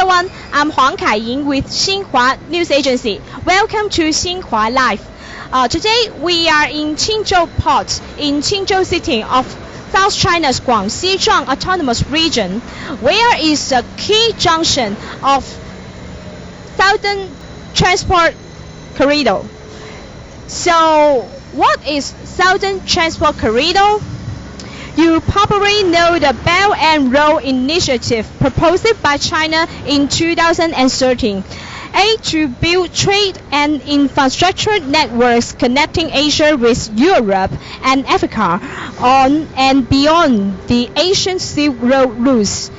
everyone, I'm Huang Kaiying with Xinhua News Agency. Welcome to Xinhua Live. Today we are in Qinzhou Port in Qinzhou City of South China's Guangxi Autonomous Region, where is a key junction of Southern Transport Corridor. So, what is Southern Transport Corridor? You probably know the Belt and Road Initiative proposed by China in 2013, aimed to build trade and infrastructure networks connecting Asia with Europe and Africa on and beyond the Asian Silk Road routes.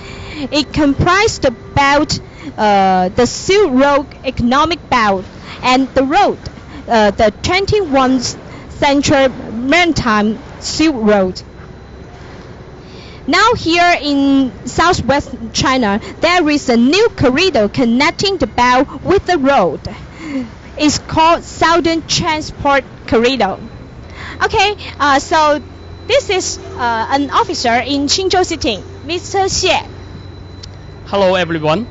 It comprised the belt, the Silk Road Economic Belt, and the road, the 21st Central Maritime Silk Road. Now here in southwest China, there is a new corridor connecting the belt with the road. It's called Southern Transport Corridor. Okay, so this is an officer in Qinzhou City, Mr. Xie. Hello everyone.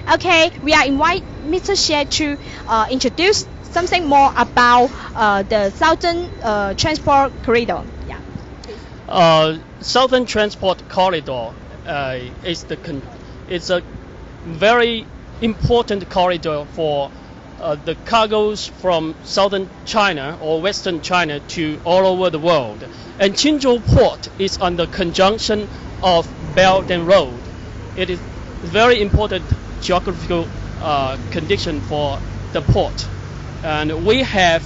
Okay, we are invite Mr. Xie to introduce something more about the Southern Transport Corridor. Yeah. Southern Transport Corridor is a very important corridor for the cargoes from southern China or western China to all over the world. And Qinzhou Port is on the conjunction of Belt and Road. It is very important geographical condition for the port. And we have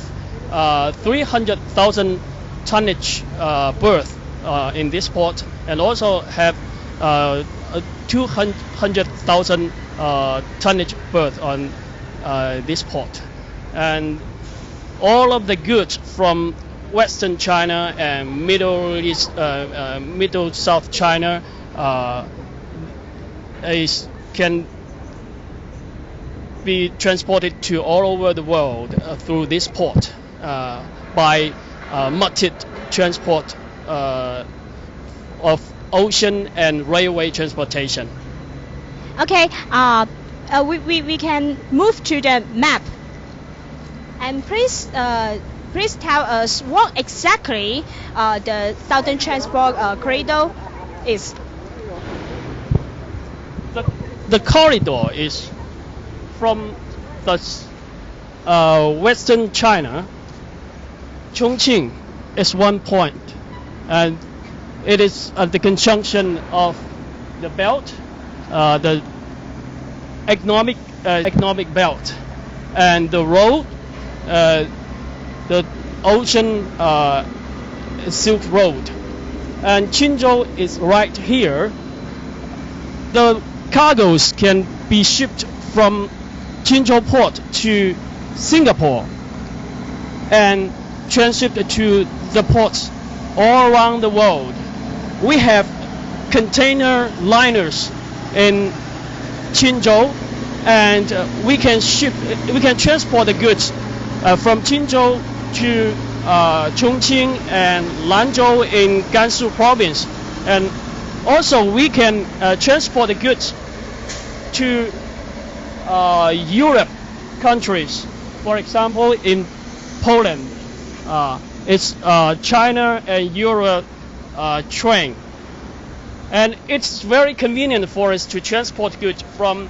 300,000 tonnage berth in this port, and also have 200,000 tonnage berth on this port. And all of the goods from Western China and Middle South China can be transported to all over the world through this port by multi-transport of ocean and railway transportation. Okay, we can move to the map. And please tell us what exactly the Southern Transport Corridor is. The corridor is from the Western China. Chongqing is one point, and it is at the conjunction of the belt, the economic belt, and the road, the ocean Silk Road. And Qinzhou is right here. The cargoes can be shipped from Qinzhou Port to Singapore and transshipped to the ports all around the world. We have container liners in Qinzhou, and we can transport the goods from Qinzhou to Chongqing and Lanzhou in Gansu province, and also we can transport the goods to Europe countries. For example, in Poland, it's China and Europe train, and it's very convenient for us to transport goods from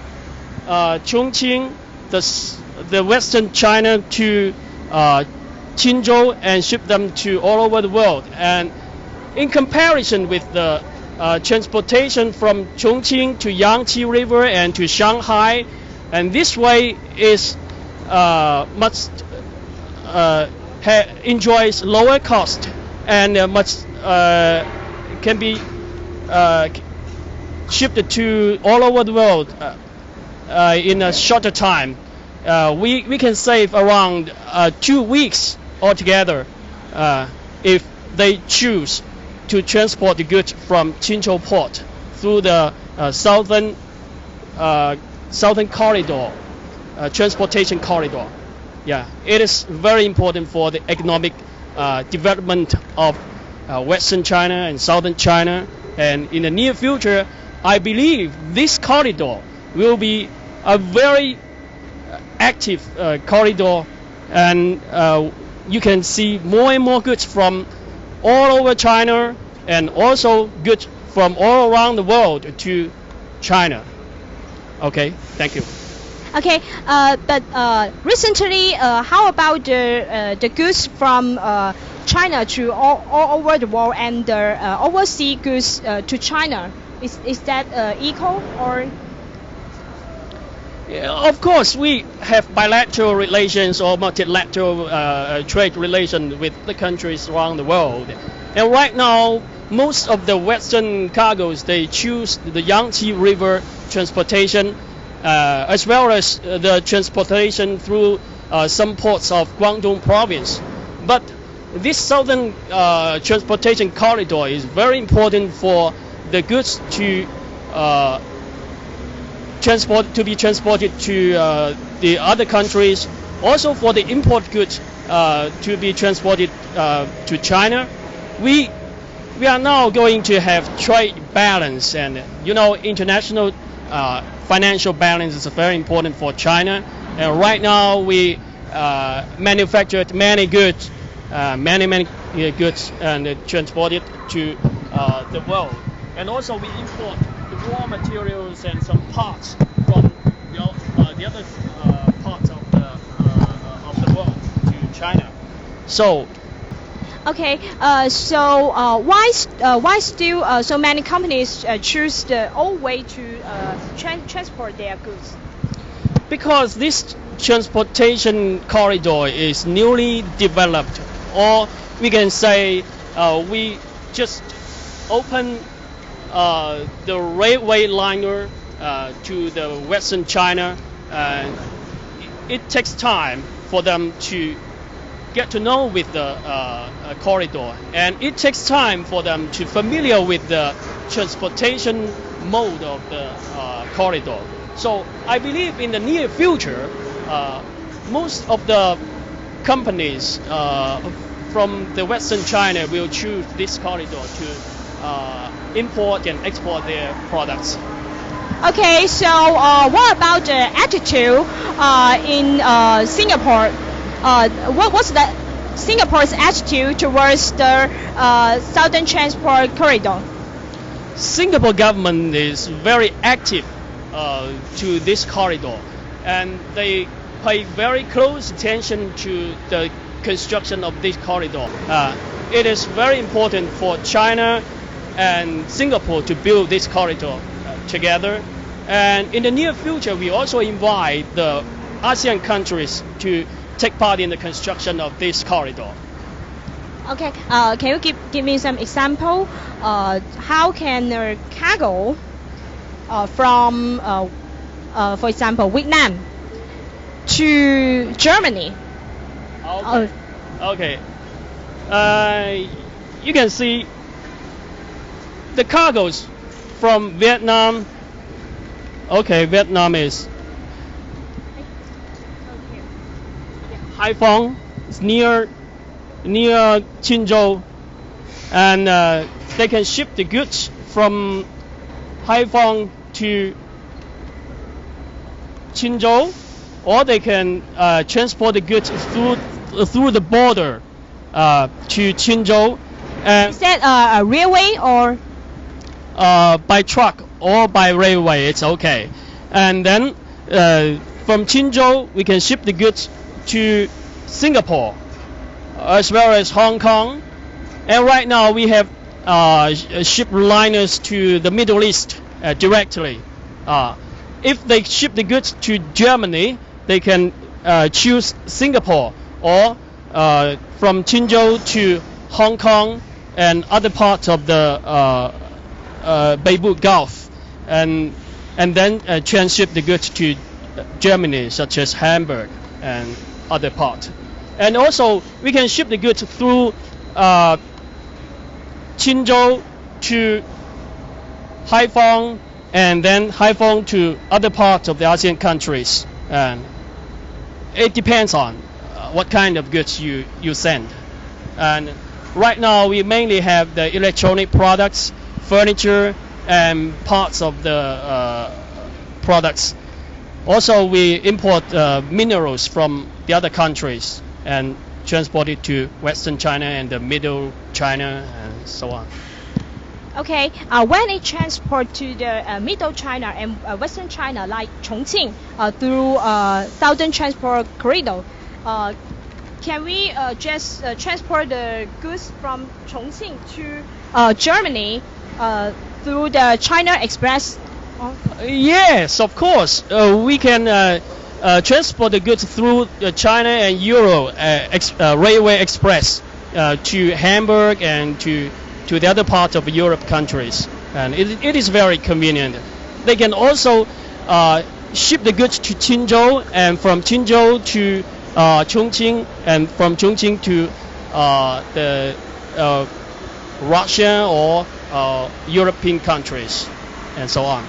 Chongqing, the Western China, to Qinzhou and ship them to all over the world. And in comparison with the transportation from Chongqing to Yangtze River and to Shanghai, and this way is enjoys lower cost and can be shipped to all over the world in a shorter time. We can save around 2 weeks altogether if they choose to transport the goods from Qinzhou Port through the southern corridor, transportation corridor. Yeah, it is very important for the economic development of Western China and Southern China. And in the near future, I believe this corridor will be a very active corridor, and you can see more and more goods from all over China, and also goods from all around the world to China. Okay, thank you. Okay, but recently, how about the goods from China to all over the world and the overseas goods to China? Is that equal or? Yeah, of course, we have bilateral relations or multilateral trade relations with the countries around the world. And right now, most of the Western cargoes, they choose the Yangtze River transportation, as well as the transportation through some ports of Guangdong province. But this southern transportation corridor is very important for the goods to be transported to the other countries, also for the import goods to be transported to China. We are now going to have trade balance, and international financial balance is very important for China. And right now we manufactured many goods, many goods, and transported to the world. And also we import the raw materials and some parts from the other parts of the world to China. So. Okay, so why still so many companies choose the old way to transport their goods? Because this transportation corridor is newly developed, or we can say we just open the railway liner to the Western China. It takes time for them to get to know with the corridor, and it takes time for them to familiar with the transportation mode of the corridor. So I believe in the near future, most of the companies from the Western China will choose this corridor to import and export their products. Okay, so what about the attitude in Singapore? What's the Singapore's attitude towards the southern transport corridor? Singapore government is very active to this corridor, and they pay very close attention to the construction of this corridor. It is very important for China and Singapore to build this corridor together, and in the near future we also invite the ASEAN countries to take part in the construction of this corridor. Okay, can you give me some example? How can a cargo from, for example, Vietnam to Germany? Okay. You can see the cargoes from Vietnam. Okay, Vietnam is Haiphong. It's near Qinzhou, and they can ship the goods from Haiphong to Qinzhou, or they can transport the goods through the border to Qinzhou. Is that a railway or? By truck or by railway, it's okay. And then from Qinzhou, we can ship the goods to Singapore, as well as Hong Kong. And right now we have ship liners to the Middle East directly. If they ship the goods to Germany, they can choose Singapore, or from Qinzhou to Hong Kong and other parts of the Beirut Gulf, and then transship the goods to Germany, such as Hamburg and other parts. And also we can ship the goods through Qinzhou to Haiphong, and then Haiphong to other parts of the ASEAN countries. And it depends on what kind of goods you send. And right now we mainly have the electronic products, furniture, and parts of the products. Also, we import minerals from the other countries and transport it to Western China and the Middle China and so on. Okay, when it transport to the Middle China and Western China, like Chongqing, through Southern Transport Corridor, can we just transport the goods from Chongqing to Germany through the China Express? Yes, of course. We can transport the goods through China and Euro Railway Express to Hamburg and to the other parts of Europe countries. And it is very convenient. They can also ship the goods to Qinzhou, and from Qinzhou to Chongqing, and from Chongqing to the Russia or European countries, and so on.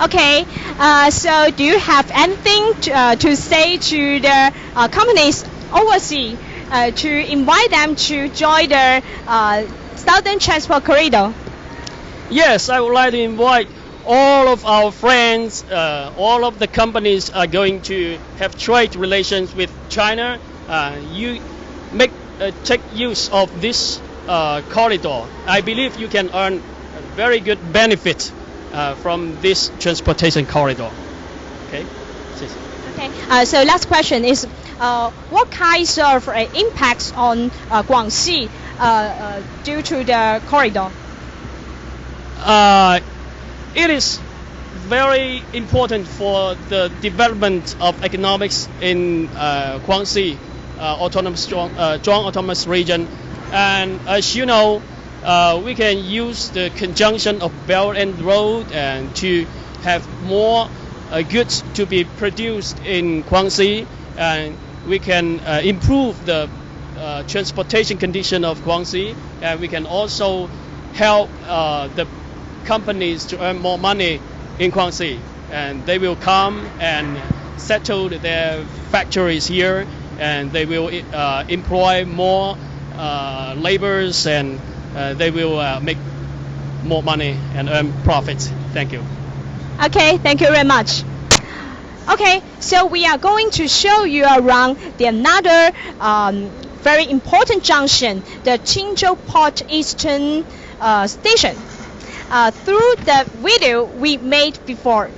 Okay, so do you have anything to say to the companies overseas to invite them to join the Southern Transport Corridor? Yes, I would like to invite all of our friends, all of the companies are going to have trade relations with China. You take use of this corridor. I believe you can earn a very good benefit from this transportation corridor. Okay. Okay. So last question is, what kinds of impacts on Guangxi due to the corridor? It is very important for the development of economics in Guangxi Zhuang Autonomous Region, and as you know, we can use the conjunction of Belt and Road and to have more goods to be produced in Guangxi, and we can improve the transportation condition of Guangxi, and we can also help the companies to earn more money in Guangxi, and they will come and settle their factories here, and they will employ more laborers, and they will make more money and earn profits. Thank you. Okay, thank you very much. Okay, so we are going to show you around another very important junction, the Qinzhou Port Eastern Station, through the video we made before.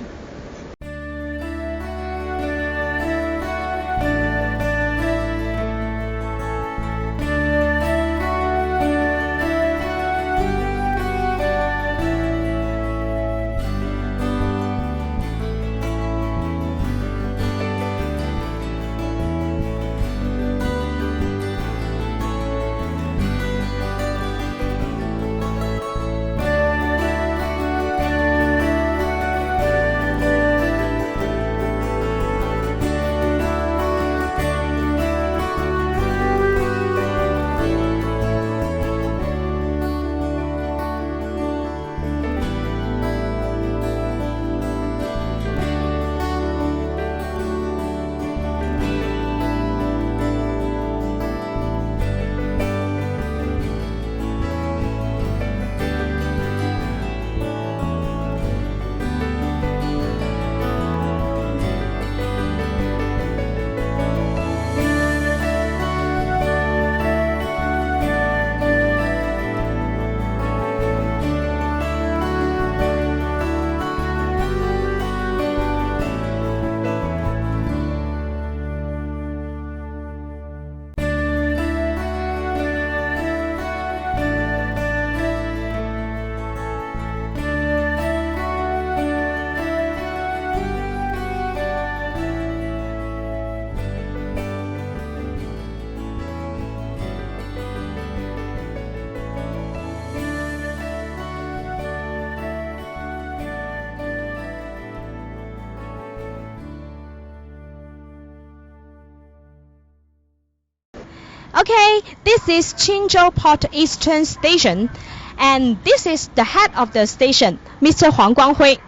Okay, this is Qinzhou Port Eastern Station, and this is the head of the station, Mr. Huang Guanghui.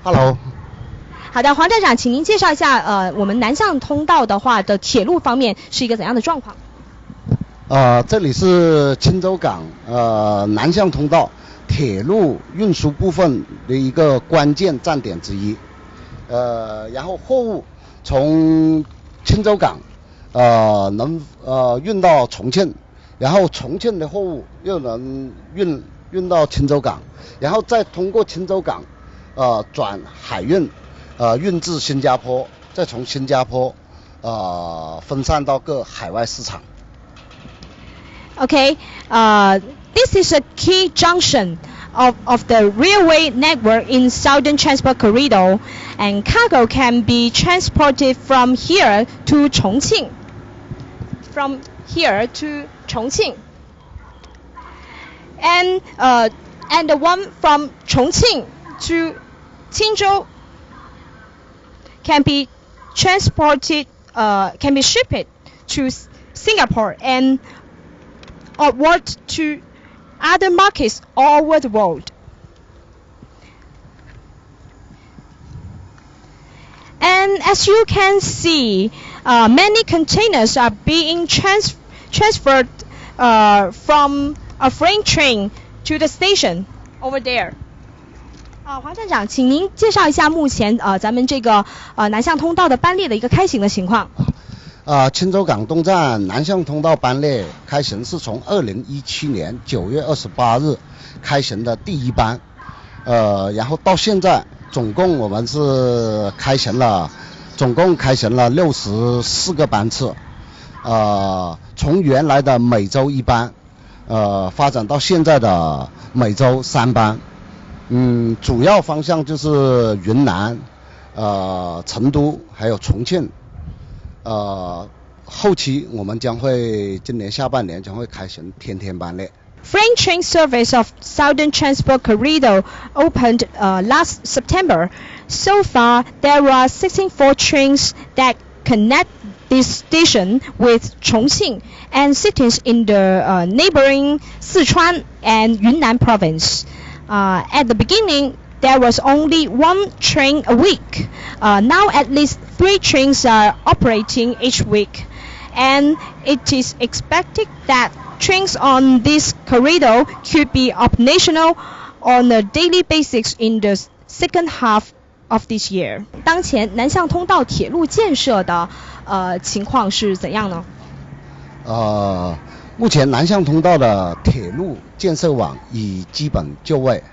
Hello. 好的，黄站长，请您介绍一下，我们南向通道的话的铁路方面是一个怎样的状况？这里是青州港南向通道，铁路运输部分的一个关键站点之一。然后货物从钦州港能运到重庆，然后重庆的货物又能运到钦州港，然后再通过钦州港转海运运至新加坡，再从新加坡分散到各海外市场。Okay, this is a key junction of the railway network in Southern Transport Corridor, and cargo can be transported from here to Chongqing. From here to Chongqing, and the one from Chongqing to Qinzhou can be transported, can be shipped to Singapore and outward to other markets all over the world. And as you can see, many containers are being transferred from a freight train to the station over there. 黄站长，请您介绍一下目前咱们这个南向通道的班列的一个开行的情况。钦州港东站南向通道班列开行是从2017年9月28日开行的第一班，然后到现在总共我们是总共开行了64个班次，从原来的每周1班，发展到现在的每周3班。主要方向就是云南、成都还有重庆。后期我们将会今年下半年将会开行天天班列。Freight train service of Southern Transport Corridor opened last September. So far, there are 64 trains that connect this station with Chongqing and cities in the neighboring Sichuan and Yunnan province. At the beginning, there was only 1 train a week. Now at least 3 trains are operating each week, and it is expected that trains on this corridor could be operational on a daily basis in the second half of this year. 当前南向通道铁路建设的情况是怎样呢？目前南向通道的铁路建设网已基本就位，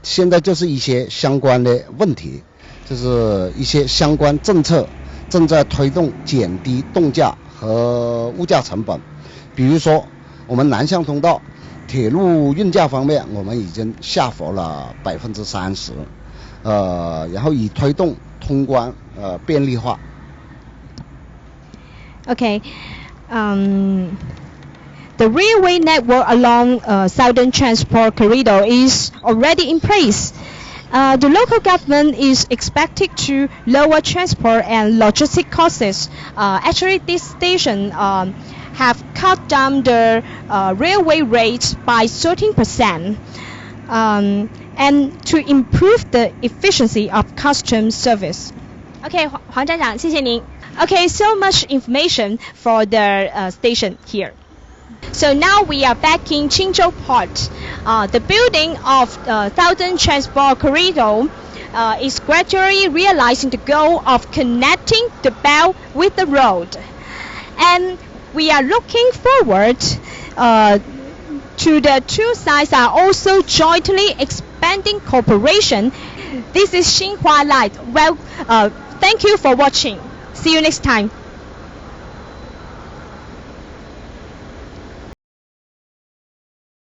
现在就是一些相关的问题，就是一些相关政策正在推动减低动价和物价成本。比如说我们南向通道铁路运价方面，我们已经下浮了30%，然后以推动通关便利化。Okay. The railway network along Southern Transport Corridor is already in place. The local government is expected to lower transport and logistic costs. Actually, this station have cut down the railway rates by 13%, and to improve the efficiency of customs service. Okay, 黄站长，谢谢您。Okay, so much information for the station here. So now we are back in Qinzhou Port. The building of Southern Transport Corridor is gradually realizing the goal of connecting the belt with the road. And we are looking forward to the two sides are also jointly expanding cooperation. This is Xinhua Live. Well, thank you for watching. See you next time.